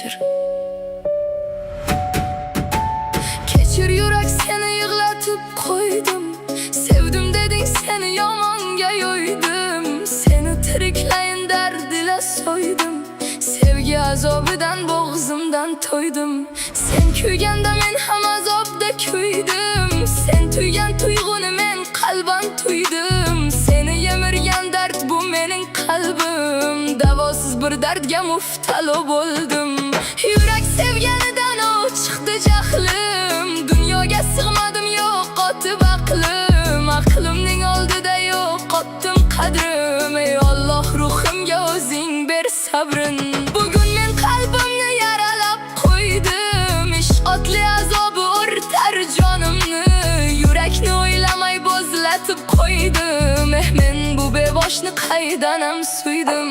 kechir. Kechir yurak, seni yig'latib qo'ydim. Sevdim deding, seni yomonga yo'ydim. Seni tiriklayin dardila so'ydim. Sevgi azobidan bo'g'zimdan to'ydim. Sen kuyganda men ham azobda kuydim. Sen tuygan tuyg'uni men qalban tuydim. Seni yemirgan dard bu mening qalbim. Davosiz bir dardga muftalo bo'ldim. Yurak sevganidan o chiqdi jahlim. Dunyoga sig'madim, yo'qotib aqlim. Aqlimning oldida yo'qotdim qadrim. Ey Alloh, ruhimga o'zing ber sabrin. Bugun men qalbimni yaralab qo'ydim. Ishq otli azobi o'rtar jonimni. Yurakni o'ylamay bo'zlatib qo'ydim. Men bu bevoshni qaydan ham suydim.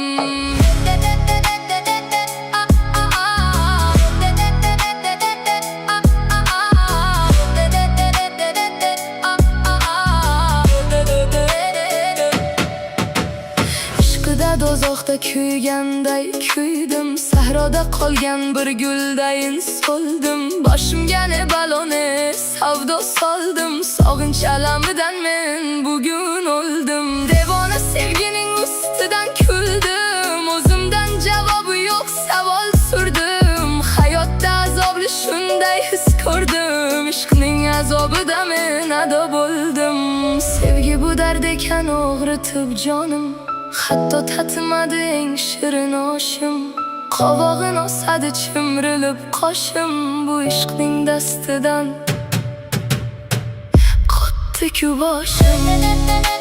Dozoqda kuyganday kuydim. Sahroda qolgan bir guldayin so'ldim. Boshimga ne baloni savdo soldim. Sog'inch alamidan men bugun o'ldim. Devona sevgining ustidan kuldim. O'zimdan javobi yo'q savol surdim. Hayotda azobli shunday his ko'rdim. Ishqning azobida men ado bo'ldim. Sevgi bu dard ekan og'ritib jonim. Hatto tatimadi eng shirin oshim. Qovog'in osadi chimrilib qoshim. Bu ishqning dastidan qotdi-ku boshim.